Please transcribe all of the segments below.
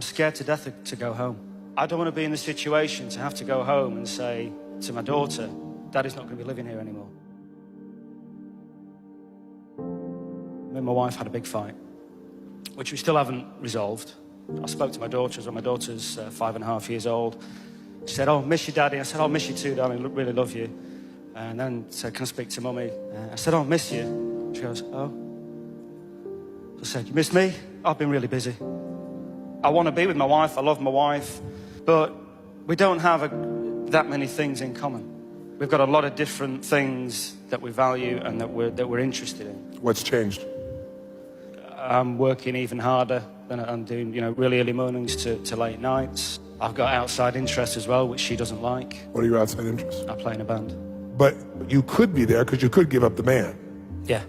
I'm scared to death to go home. I don't want to be in the situation to have to go home and say to my daughter, Daddy's not going to be living here anymore. Me and my wife had a big fight, which we still haven't resolved. I spoke to my daughter as well. My daughter's 5.5 years old. She said, oh, miss you, Daddy. I said, oh, miss you too, darling. Really love you. And then said, can I speak to Mummy? I said, oh, miss you. She goes, oh. I said, you miss me? I've been really busy. I want to be with my wife. I love my wife. But we don't have that many things in common. We've got a lot of different things that we value and that we're interested in. What's changed? I'm working even harder than I'm doing, really early mornings to late nights. I've got outside interests as well, which she doesn't like. What are your outside interests? I play in a band. But you could be there because you could give up the band. Yeah.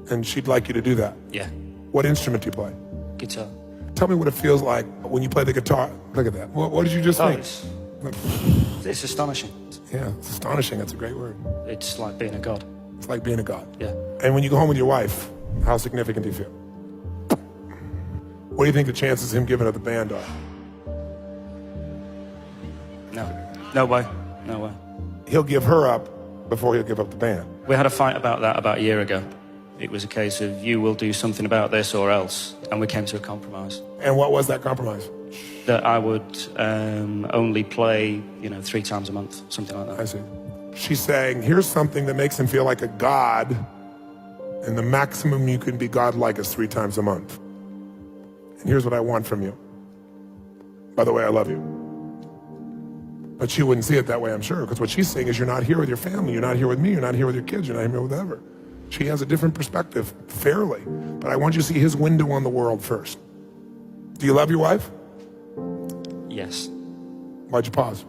And she'd like you to do that. Yeah. What instrument do you play? Guitar. Tell me what it feels like when you play the guitar. Look at that. What did you just think? It's astonishing. Yeah, it's astonishing. That's a great word. It's like being a god. It's like being a god. Yeah. And when you go home with your wife, how significant do you feel? What do you think the chances of him giving up the band are? No way. No way. He'll give her up before he'll give up the band. We had a fight about that about a year ago. It was a case of you will do something about this or else. And we came to a compromise. And what was that compromise? That I would only play, 3 times a month, something like that. I see. She's saying, here's something that makes him feel like a god, and the maximum you can be godlike is 3 times a month. And here's what I want from you. By the way, I love you. But she wouldn't see it that way, I'm sure, because what she's saying is you're not here with your family, you're not here with me, you're not here with your kids, you're not here with whatever. She has a different perspective, fairly. But I want you to see his window on the world first. Do you love your wife? Yes. Why'd you pause?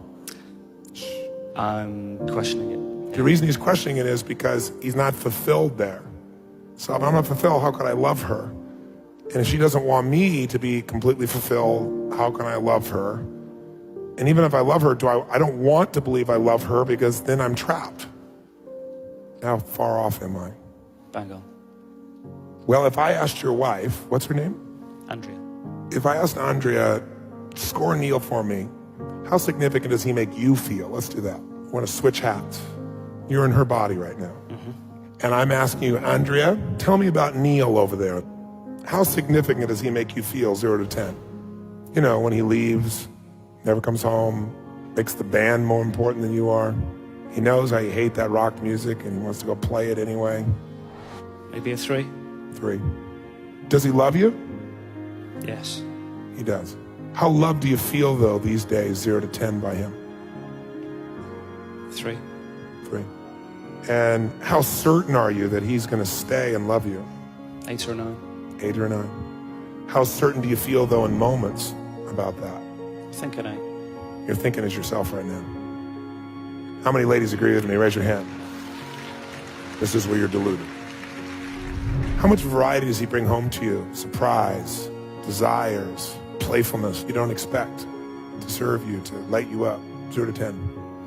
I'm questioning it. The reason he's questioning it is because he's not fulfilled there. So if I'm not fulfilled, how could I love her? And if she doesn't want me to be completely fulfilled, how can I love her? And even if I love her, I don't want to believe I love her because then I'm trapped. How far off am I? Bang on. Well, if I asked your wife, what's her name? Andrea. If I asked Andrea, score Neil for me, how significant does he make you feel? Let's do that. I want to switch hats. You're in her body right now. And I'm asking you, Andrea, tell me about Neil over there. How significant does he make you feel, 0 to 10? When he leaves, never comes home, makes the band more important than you are. He knows how you hate that rock music and he wants to go play it anyway. Maybe a 3. 3. Does he love you? Yes. He does. How loved do you feel, though, these days, 0 to 10 by him? 3. 3. And how certain are you that he's going to stay and love you? 8 or 9. 8 or 9. How certain do you feel, though, in moments about that? I think an 8. You're thinking as yourself right now. How many ladies agree with me? Raise your hand. This is where you're deluded. How much variety does he bring home to you? Surprise, desires, playfulness you don't expect to serve you, to light you up. 0 to 10.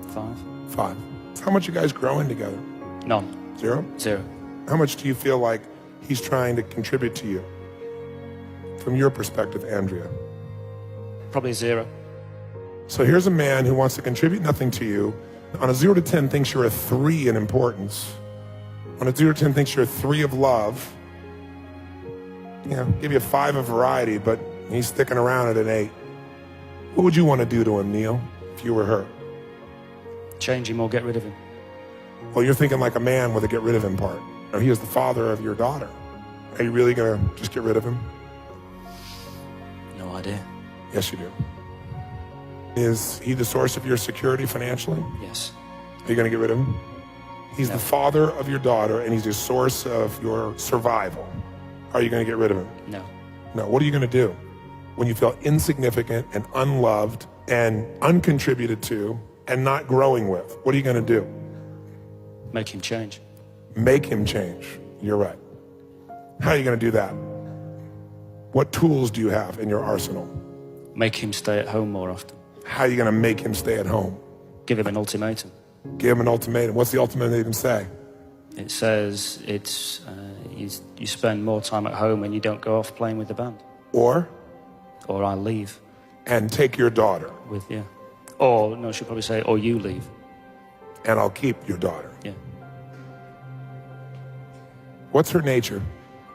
5. 5. How much you guys growing together? None. 0? 0. How much do you feel like he's trying to contribute to you? From your perspective, Andrea. Probably 0. So here's a man who wants to contribute nothing to you. On a 0 to 10 thinks you're a 3 in importance. On a 0 to 10 thinks you're a 3 of love. Give you a 5 of variety, but he's sticking around at an 8. What would you want to do to him, Neil, if you were her? Change him or get rid of him. Well, you're thinking like a man with a get rid of him part. He is the father of your daughter. Are you really going to just get rid of him? No idea. Yes, you do. Is he the source of your security financially? Yes. Are you going to get rid of him? He's the father of your daughter, and he's the source of your survival. Are you going to get rid of him? No. No. What are you going to do when you feel insignificant and unloved and uncontributed to and not growing with? What are you going to do? Make him change. Make him change. You're right. How are you going to do that? What tools do you have in your arsenal? Make him stay at home more often. How are you going to make him stay at home? Give him an ultimatum. Give him an ultimatum. What's the ultimatum say? It says you spend more time at home and you don't go off playing with the band. Or I leave. and take your daughter, with, yeah. Or, no, she'll probably say, or you leave. and I'll keep your daughter. Yeah. What's her nature?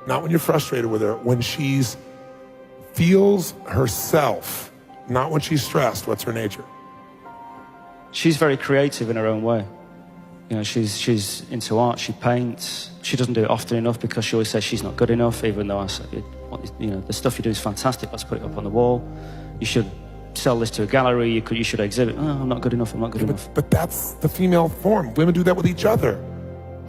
Not when you're frustrated with her, when she's feels herself, not when she's stressed. What's her nature? She's very creative in her own way. You know, she's into art, she paints. She doesn't do it often enough because she always says she's not good enough, even though I said, you know, the stuff you do is fantastic, let's put it up on the wall. You should sell this to a gallery, you should exhibit. Oh, I'm not good enough, I'm not good enough. But that's the female form. Women do that with each other.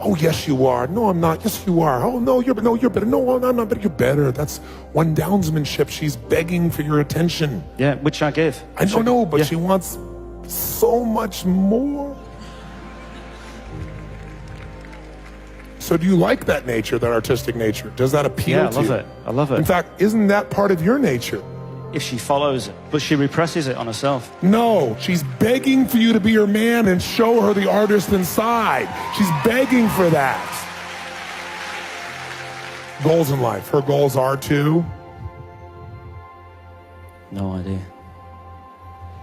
Oh, yes, you are. No, I'm not. Yes, you are. Oh, no, you're better. No, I'm not better. You're better. That's one downsmanship. She's begging for your attention. Yeah, which I give. I don't know, but yeah. she wants so much more. So do you like that nature, that artistic nature? Does that appeal Yeah, I to love you? it. I love it. In fact, isn't that part of your nature? If she follows it, but she represses it on herself. No, she's begging for you to be her man and show her the artist inside. She's begging for that. Goals in life. Her goals are to? No idea.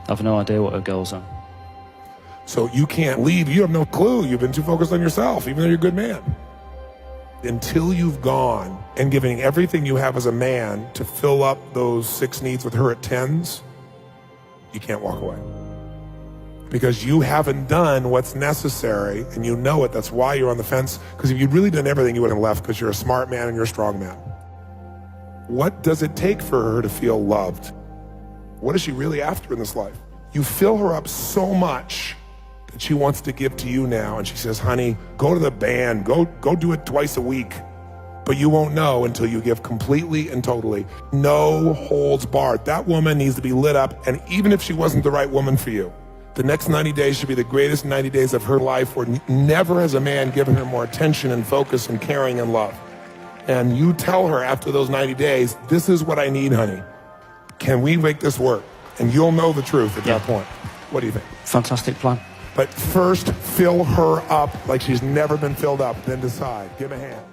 I've no idea what her goals are. So you can't leave. You have no clue. You've been too focused on yourself, even though you're a good man. Until you've gone and giving everything you have as a man to fill up those 6 needs with her at 10s, you can't walk away. Because you haven't done what's necessary, and you know it. That's why you're on the fence. Because if you'd really done everything, you would have left, because you're a smart man and you're a strong man. What does it take for her to feel loved? What is she really after in this life? You fill her up so much that she wants to give to you now, and she says, honey, go to the band, go do it twice a week. But you won't know until you give completely and totally. No holds barred. That woman needs to be lit up, and even if she wasn't the right woman for you, the next 90 days should be the greatest 90 days of her life, where never has a man given her more attention and focus and caring and love. And you tell her after those 90 days, this is what I need, honey. Can we make this work? And you'll know the truth at that point. What do you think? Fantastic plan. But first, fill her up like she's never been filled up, then decide. Give him a hand.